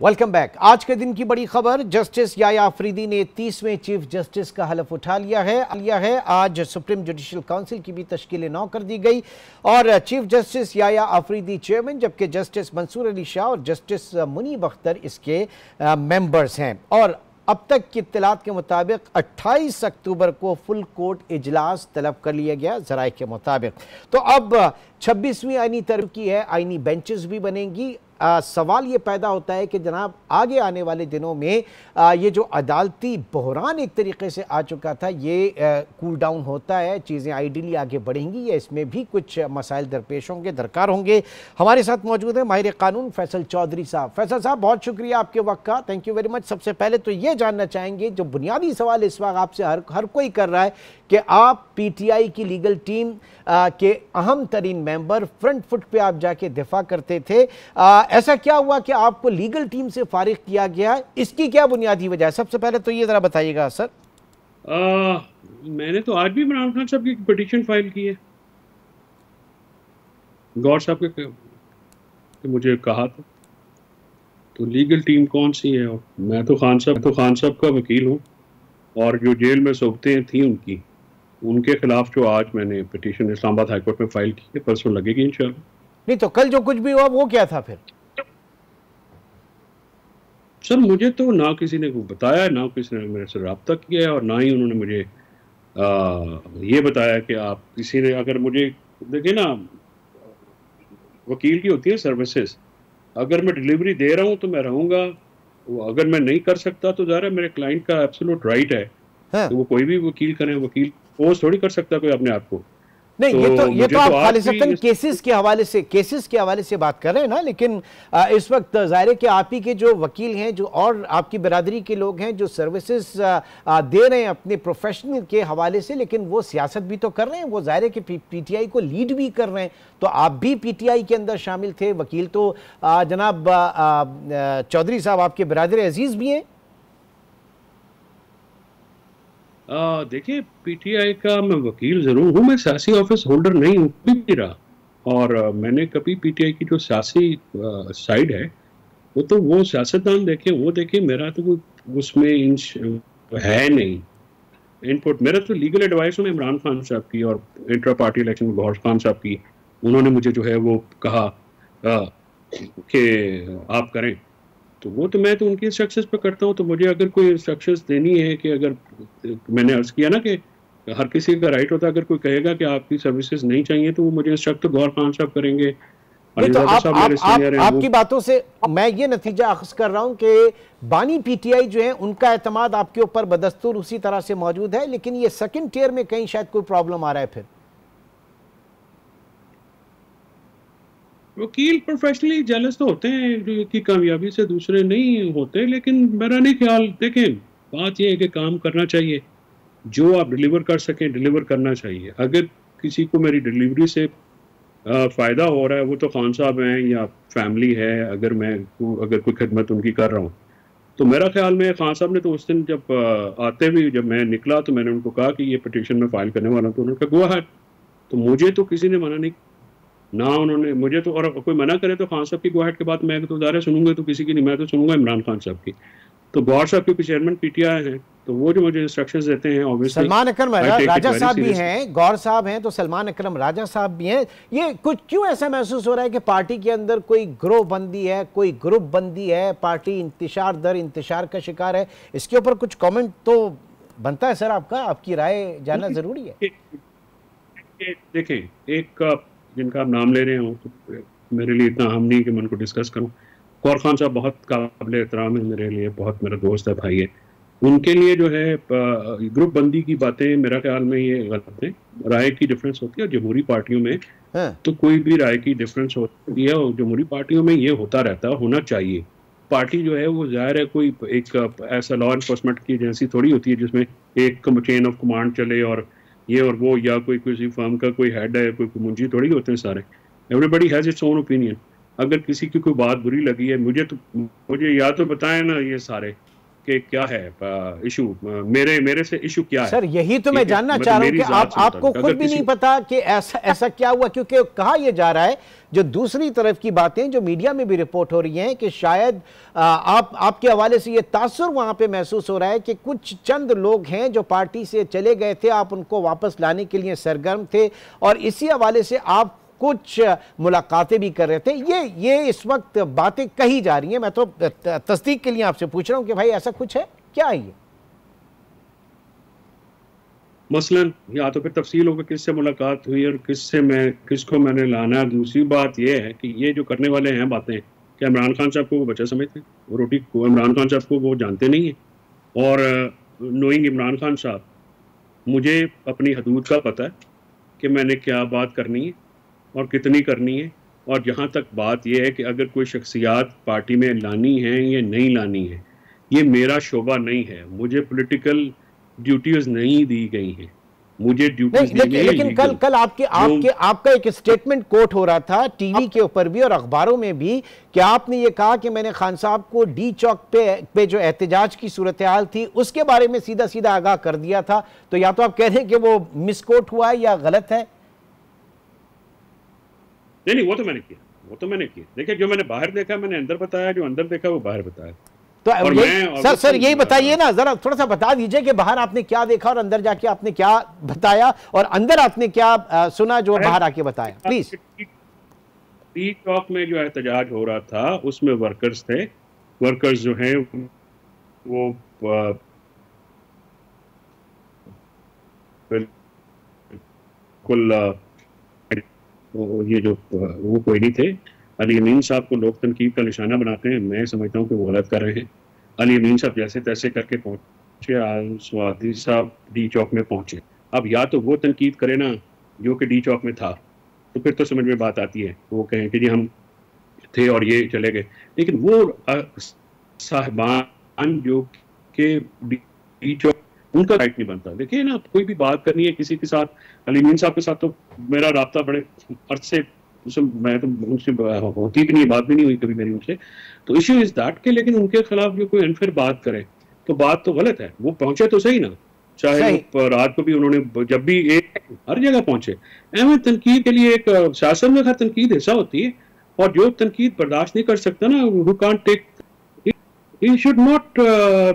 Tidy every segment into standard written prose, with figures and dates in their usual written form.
Welcome back. आज के दिन की बड़ी खबर, जस्टिस याया अफरीदी ने 30वें चीफ जस्टिस का हलफ उठा लिया है। आज सुप्रीम जुडिशल काउंसिल की भी तश्कील नौ कर दी गई और चीफ जस्टिस याया अफरीदी चेयरमैन, जबकि जस्टिस मंसूर अली शाह और जस्टिस मुनीब अख्तर इसके मेंबर्स हैं। और अब तक की इत्तलात के मुताबिक 28 अक्टूबर को फुल कोर्ट इजलास तलब कर लिया गया जराए के मुताबिक। तो अब 26वीं आईनी तरक्की है, आईनी बेंचेस भी बनेंगी। सवाल ये पैदा होता है कि जनाब आगे आने वाले दिनों में ये जो अदालती बहरान एक तरीके से आ चुका था, ये कूल डाउन होता है, चीज़ें आइडियली आगे बढ़ेंगी या इसमें भी कुछ मसाइल दरपेश होंगे, दरकार होंगे। हमारे साथ मौजूद है माहिर कानून फैसल चौधरी साहब। फैसल साहब, बहुत शुक्रिया आपके वक्त का, थैंक यू वेरी मच। सबसे पहले तो ये जानना चाहेंगे, जो बुनियादी सवाल इस वक्त आपसे हर कोई कर रहा है कि आप पीटीआई की लीगल टीम के अहम तरीन मेंबर, फ्रंट फुट पे आप जाके दिफा करते थे, ऐसा क्या हुआ कि आपको लीगल टीम से फारिग किया गया? इसकी क्या बुनियादी वजह है? सबसे पहले तो ये जरा बताइएगा सर। मैंने तो आज भी इमरान खान साहब की पिटीशन फाइल की है, गौर साहब के मुझे कहा था। तो लीगल टीम कौन सी है? और मैं तो खान साहब का वकील हूँ और जो जेल में सोबतें थी उनके खिलाफ जो आज मैंने पिटीशन इस्लामाबाद हाईकोर्ट में फाइल की है, परसों लगेगी इंशाल्लाह। नहीं तो कल जो कुछ भी हुआ वो क्या था फिर? सर, मुझे तो ना किसी ने बताया, ना किसी ने मेरे से रब्ता किया और ना ही उन्होंने मुझे ये बताया कि आप किसी ने, अगर मुझे देखिए ना, वकील की होती है सर्विसेज, अगर मैं डिलीवरी दे रहा हूँ तो मैं रहूँगा, अगर मैं नहीं कर सकता तो ज़रा मेरे क्लाइंट का एब्सोल्यूट राइट है। हाँ। तो वो कोई भी वकील करें, वकील पोस्ट थोड़ी कर सकता कोई अपने आप को। नहीं, तो ये तो आप आज खालिसतन केसेस के हवाले से बात कर रहे हैं ना, लेकिन इस वक्त ज़ाहिर है कि आप ही के जो वकील हैं, जो और आपकी बिरादरी के लोग हैं जो सर्विसेज दे रहे हैं अपने प्रोफेशनल के हवाले से, लेकिन वो सियासत भी तो कर रहे हैं, वो ज़ाहिर है कि पीटीआई को लीड भी कर रहे हैं। तो आप भी पीटीआई के अंदर शामिल थे, वकील तो जनाब चौधरी साहब आपके बिरादर अजीज़ भी हैं। देखिए, पीटीआई का मैं वकील जरूर हूँ, मैं सियासी ऑफिस होल्डर नहीं हूँ, कभी नहीं रहा। और मैंने कभी पीटीआई की जो सियासी साइड है वो सियासतदान देखे, वो देखे, मेरा तो कोई उसमें है नहीं इनपुट। मेरा तो लीगल एडवाइस में इमरान खान साहब की और इंट्रा पार्टी इलेक्शन में गौहर खान साहब की, उन्होंने मुझे जो है वो कहा कि आप करें, तो वो तो मैं तो उनकी इंस्ट्रक्शंस पे करता हूँ। तो मुझे अगर कोई इंस्ट्रक्शंस देनी है, कि अगर मैंने अर्ज किया ना कि हर किसी का राइट होता है, अगर कोई कहेगा कि आपकी सर्विसेज नहीं चाहिए तो वो मुझे इंस्ट्रक्ट तो गौहर खान साहब करेंगे। नहीं तो आपकी बातों से मैं ये नतीजा अख्ज़ कर रहा हूं कि बानी पीटीआई जो है उनका एतमाद आपके ऊपर बदस्तूर उसी तरह से मौजूद है, लेकिन ये सेकंड टियर में कहीं शायद कोई प्रॉब्लम आ रहा है। फिर वकील प्रोफेशनली जेलस तो होते हैं कि कामयाबी से, दूसरे नहीं होते, लेकिन मेरा नहीं ख्याल। देखें, बात यह है कि काम करना चाहिए, जो आप डिलीवर कर सकें डिलीवर करना चाहिए। अगर किसी को मेरी डिलीवरी से फ़ायदा हो रहा है, वो तो खान साहब हैं या फैमिली है, अगर कोई खिदमत उनकी कर रहा हूँ, तो मेरा ख्याल में खान साहब ने तो उस दिन जब आते हुए जब मैं निकला तो मैंने उनको कहा कि ये पिटीशन में फाइल करने वाला हूँ, तो उन्होंने कहा गो अहेड। तो मुझे तो किसी ने मना नहीं ना, उन्होंने मुझे तो, और कोई मना करे तो खान साहब की गो अहेड के बाद मैं तो ज़ाहिर सुनूंगा, तो किसी की नहीं, मैं तो सुनूंगा इमरान खान साहब की। तो गौर साहब के चेयरमैन पीटीआई हैं, तो वो जो मुझे इंस्ट्रक्शंस देते हैं, ऑब्वियसली सलमान अकरम राजा साहब भी हैं, गौर साहब हैं, तो सलमान अकरम राजा साहब भी हैं। ये कुछ क्यों ऐसा महसूस हो रहा है कि पार्टी के अंदर कोई ग्रोह बंदी है, कोई ग्रुप बंदी है, पार्टी इंतशार दर इंतशार का शिकार है? इसके ऊपर कुछ कमेंट तो बनता है सर आपका, आपकी राय जानना जरूरी है। देखें, एक जिनका आप नाम ले रहे हो तो मेरे लिए इतना अहम नहीं कि मैं उनको डिस्कस करूं। गौर खान साहब बहुत काबिल एहतराम है मेरे लिए, बहुत मेरा दोस्त है, भाई है। उनके लिए जो है ग्रुप बंदी की बातें मेरा ख्याल में ये गलत है। राय की डिफरेंस होती है, जमहूरी पार्टियों में तो कोई भी राय की डिफरेंस होती है, और जमहूरी पार्टियों में ये होता रहता है, होना चाहिए। पार्टी जो है वो ज़ाहिर है कोई एक ऐसा लॉ इन्फोर्समेंट की एजेंसी थोड़ी होती है जिसमें एक चेन ऑफ कमांड चले और ये और वो, या कोई किसी फर्म का कोई हेड है, कोई मुंशी थोड़ी होते हैं सारे। Everybody has its own opinion. अगर किसी की कोई बात बुरी लगी है, मुझे या तो बताएं ना ये सारे, कि क्या है इशू, मेरे से इशू क्या है। सर यही तो मैं जानना चाह रहा हूं कि आपको खुद भी नहीं पता कि ऐसा क्या हुआ, क्योंकि कहा यह जा रहा है, जो दूसरी तरफ की बातें जो मीडिया में भी रिपोर्ट हो रही हैं कि शायद आपके हवाले से ये तासुर वहां पे महसूस हो रहा है कि कुछ चंद लोग हैं जो पार्टी से चले गए थे, आप उनको वापस लाने के लिए सरगर्म थे और इसी हवाले से आप कुछ मुलाकातें भी कर रहे थे। ये इस वक्त बातें कही जा रही हैं। मैं तो तस्दीक के लिए आपसे पूछ रहा हूं कि भाई ऐसा कुछ है क्या है ये? मसलन या तो फिर तफसील होगा किससे मुलाकात हुई और किसको मैंने लाना। दूसरी बात यह है कि ये जो करने वाले हैं बातें, क्या इमरान खान साहब को वो बच्चा समझते हैं? वो रोटी को इमरान खान साहब को वो जानते नहीं है। और नोइंग इमरान खान साहब, मुझे अपनी हदूद का पता है कि मैंने क्या बात करनी है और कितनी करनी है। और जहाँ तक बात यह है कि अगर कोई शख्सियात पार्टी में लानी है या नहीं लानी है, ये मेरा शोबा नहीं है। मुझे पॉलिटिकल ड्यूटीज नहीं दी गई हैं, मुझे ड्यूटीज दी गई हैं। लेकिन कल आपका एक स्टेटमेंट कोट हो रहा था टीवी के ऊपर भी और अखबारों में भी कि आपने ये कहा कि मैंने खान साहब को डी चौक पे जो एहतजाज की सूरत हाल थी उसके बारे में सीधा सीधा आगाह कर दिया था। तो या तो आप कह रहे हैं कि वो मिसकोट हुआ है या गलत है? नहीं, वो तो मैंने किया। देखिए, जो मैंने बाहर देखा मैंने अंदर बताया, जो अंदर देखा वो बाहर बताया। तो सर यही बताइए ना, जरा थोड़ा सा बता दीजिए कि बाहर आपने क्या देखा और अंदर जाके आपने क्या बताया, और अंदर आपने क्या सुना जो बाहर आके बताया, प्लीज। डी चौक में जो एहतजाज हो रहा था उसमें वर्कर्स थे। वर्कर्स जो हैं वो बिल्कुल ये जो वो कोई नहीं थे। अली अमीन साहब को लोग तनकीद का निशाना बनाते हैं, मैं समझता हूँ कि वो गलत कर रहे हैं। अली अमीन साहब जैसे तैसे करके पहुंचे, स्वादी साहब डी चौक में पहुंचे। अब या तो वो तनकीद करे ना जो कि डी चौक में था, तो फिर तो समझ में बात आती है। वो कहें कि जी हम थे और ये चले गए, लेकिन वो साहिबान जो कि डी चौक, उनका राइट नहीं बनता। देखिए ना, कोई भी बात करनी है किसी के साथ, अली अमीन साहब के साथ तो मेरा राब्ता बड़े अर्थ से, मैं तो उनसे होती भी नहीं, बात भी नहीं हुई कभी मेरी उनसे। तो इश्यू इज दैट के, लेकिन उनके खिलाफ जो कोई अनफेयर बात करे तो बात तो गलत है। वो पहुंचे तो सही ना, चाहे वो रात को भी उन्होंने जब भी एक हर जगह पहुंचे। अहमद तनकीद के लिए एक सियासत में हर तनकीद हिस्सा होती है, और जो तनकीद बर्दाश्त नहीं कर सकता ना, who can't take, he should not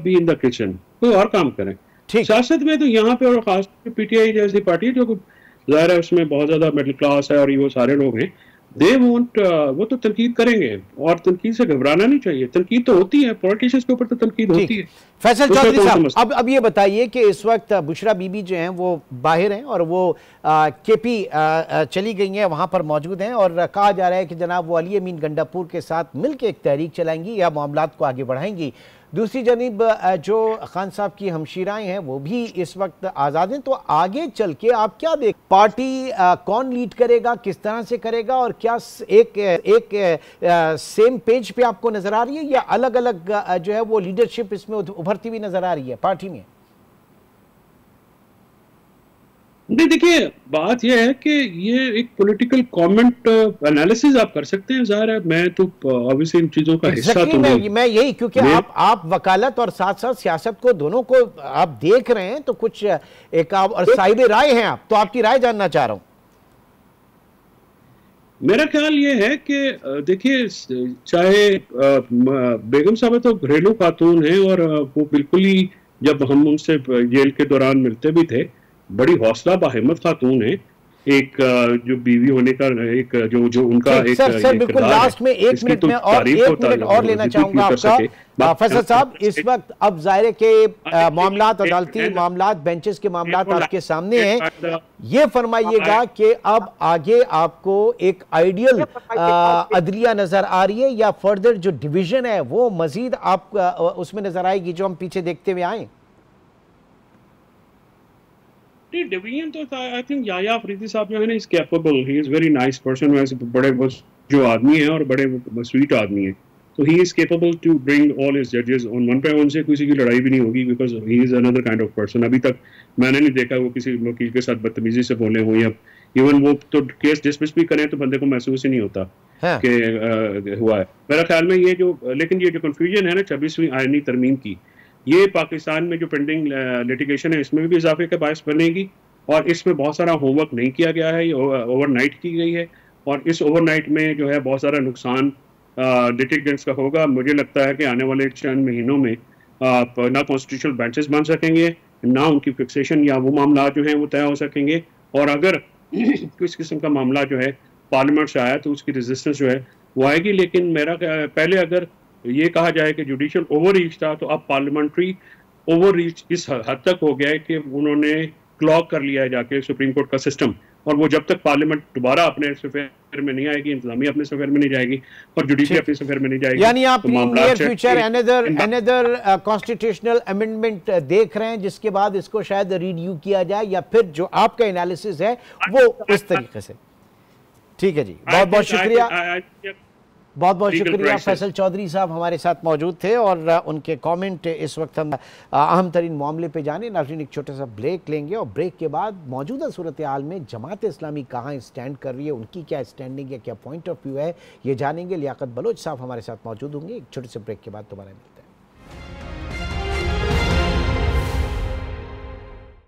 be in the kitchen, कोई और काम करें। सियासत में तो यहाँ पे, और खास पीटीआई जैसी पार्टी जो जाहिर है उसमें बहुत ज्यादा मिडिल क्लास है और ये वो सारे लोग हैं, दे वोंट, वो तो तनकीद करेंगे और तनकीद से घबराना नहीं चाहिए। तनकीद तो होती है, पॉलिटिशियंस के ऊपर तो तनकीद होती है। फैसल चौधरी साहब, अब ये बताइए कि इस वक्त बुशरा बीबी जो हैं वो बाहर हैं और वो केपी चली गई हैं, वहां पर मौजूद हैं, और कहा जा रहा है कि जनाब वो अली अमीन गंडापुर के साथ मिलकर एक तहरीक चलाएंगी या मामलात को आगे बढ़ाएंगी। दूसरी जानिब जो खान साहब की हमशीराएं हैं वो भी इस वक्त आज़ाद हैं। तो आगे चल के आप क्या देख, पार्टी कौन लीड करेगा, किस तरह से करेगा, और क्या एक सेम पेज पे आपको नजर आ रही है या अलग अलग जो है वो लीडरशिप इसमें उभरती हुई नजर आ रही है पार्टी में? नहीं, देखिए बात यह है कि ये एक पॉलिटिकल कमेंट एनालिसिस आप कर सकते हैं। ज़ाहिर है मैं तो ऑब्वियसली इन चीजों का हिस्सा तो मैं यही, क्योंकि आप वकालत और साथ साथ सियासत को दोनों को आप देख रहे हैं, तो कुछ एक आप और साहिब राय हैं आप, तो आपकी राय जानना चाह रहा हूं। मेरा ख्याल ये है कि देखिए, चाहे बेगम साहब तो घरेलू खातून हैं और वो बिल्कुल ही, जब हम उनसे जेल के दौरान मिलते भी थे, बड़ी हौसला बाहिम्मत खातून है। एक जो बीवी होने का एक जो उनका एक सर बिल्कुल लास्ट में एक मिनट में और लेना चाहूंगा आपका फैसल साहब। इस वक्त अब जाहिर के मामलात, अदालती मामलात, बेंचेस के मामलात आपके सामने हैं। ये फरमाइएगा कि अब आगे आपको एक आइडियल अदलिया नजर आ रही है या फर्दर जो डिवीजन है वो मजीद आप उसमें नजर आएगी जो हम पीछे देखते हुए आए? डिवीजन तो आई थिंक याया अफरीदी साहब जो है ना, is capable, he is very nice person, वैसे बड़े जो आदमी है और बड़े स्वीट आदमी है, तो he is capable to bring all his जजेस ऑन वन पे। उनसे किसी की लड़ाई भी नहीं होगी, because he is another kind of person. अभी तक मैंने नहीं देखा वो किसी वकील के साथ बदतमीजी से बोले हों, या इवन वो तो केस डिसमिस भी करें तो बंदे को महसूस ही नहीं होता कि हुआ है। मेरा ख्याल में ये जो, लेकिन ये जो कंफ्यूजन है ना 26वीं आईनी तरमीम की, ये पाकिस्तान में जो पेंडिंग लिटिगेशन है इसमें भी इजाफे का बायस बनेगी, और इसमें बहुत सारा होमवर्क नहीं किया गया है, ये ओवरनाइट की गई है, और इस ओवरनाइट में जो है बहुत सारा नुकसान लिटिगेंट्स का होगा। मुझे लगता है कि आने वाले चंद महीनों में ना कॉन्स्टिट्यूशनल बेंचेस बन सकेंगे, ना उनकी फिक्सेशन या वो मामला जो है वो तय हो सकेंगे, और अगर किस किस्म का मामला जो है पार्लियामेंट से आया तो उसकी रेजिस्टेंस जो है वो आएगी। लेकिन मेरा पहले अगर ये कहा जाए कि जुडिशियल ओवर रीच था, तो अब पार्लियामेंट्री ओवर रीच इस हद तक हो गया है कि उन्होंने क्लॉग कर लिया है जाके सुप्रीम कोर्ट का सिस्टम, और वो जब तक पार्लियामेंट दोबारा अपने सफेयर में नहीं आएगी, इंतजामिया अपने सफेयर में नहीं जाएगी और जुडिशरी अपने सफेयर में नहीं जाएगी, यानी आप तो near future another constitutional amendment देख रहे हैं जिसके बाद इसको शायद रिव्यू किया जाए, या फिर जो आपका एनालिसिस है वो उस तरीके से। ठीक है जी, बहुत बहुत शुक्रिया, बहुत बहुत शुक्रिया। फैसल चौधरी साहब हमारे साथ मौजूद थे और उनके कमेंट इस वक्त हम अहम तरीन मामले पे जाने। नाज़रीन एक छोटा सा ब्रेक लेंगे और ब्रेक के बाद मौजूदा सूरत हाल में जमात इस्लामी कहाँ स्टैंड कर रही है, उनकी क्या स्टैंडिंग है, क्या पॉइंट ऑफ व्यू है, ये जानेंगे। लियाकत बलोच साहब हमारे साथ मौजूद होंगे। एक छोटे से ब्रेक के बाद दोबारा मिलेंगे।